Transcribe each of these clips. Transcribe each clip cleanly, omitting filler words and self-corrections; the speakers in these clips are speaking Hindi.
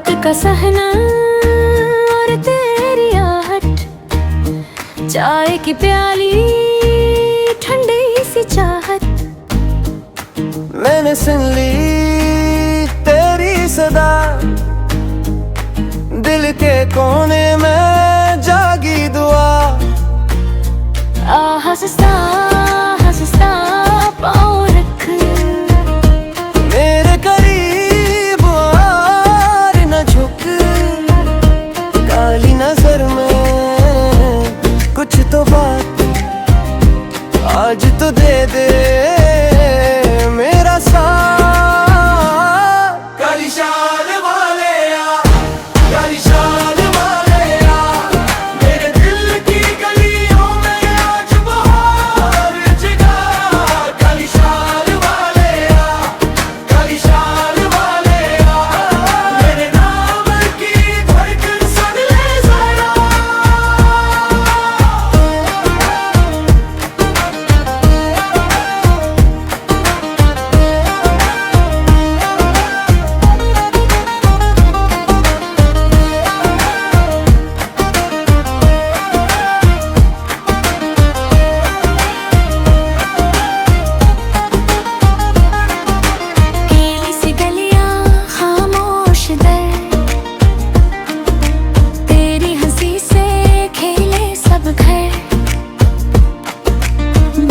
रात का सहना और तेरी आहट, चाय की प्याली ठंडी सी चाहत। मैंने सुन ली तेरी सदा, दिल के कोने में जागी दुआ। हंसता हंसता पाँव रख मेरे करीब और न झुक, काली नजर में कुछ तो बात आज तो दे दे मेरा साथ। काली शान वाले आ, काली शान वाले आ, मेरे दिल की गलियों में आज बहार जगा। काली शान वाले आ, काली शान वाले आ, मेरे नाम की धड़कन सुन ले जरा।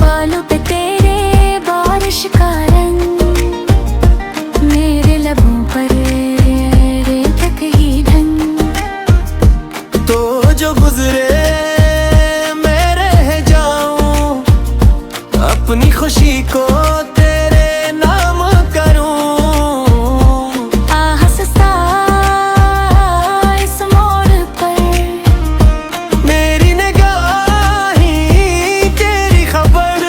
बालों पे तेरे बारिश का रंग, मेरे लबों पर रेतक ही ढंग। तो जो गुजरे मैं रह जाऊं, अपनी खुशी को तेरे नाम करूं। हंसता इस मोड़ पर मेरी निगाही तेरी खबर,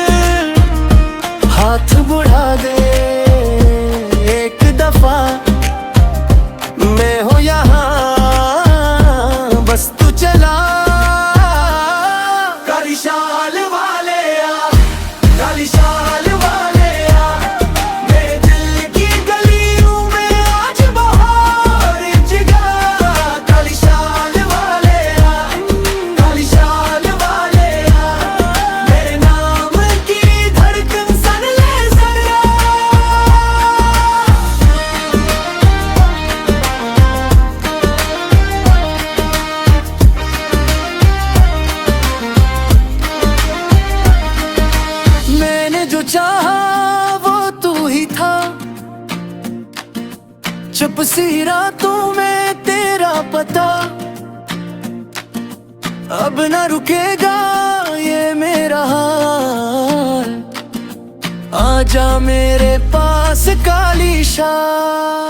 हाथ बढ़ा दे एक दफा। मैं हूँ यहाँ बस तू चला। काली शाल वाले आ, काली शाल वाले आ, मेरे दिल की गलियों में आज बहार जगा। काली शाल वाले आ, काली शाल वाले आ, मेरे नाम की धड़कन सुन ले जरा। मैंने जो चाहा वो तू ही था, चुप सी रातों में तेरा पता। अब ना रुकेगा ये मेरा हाल, आजा मेरे पास काली शाल।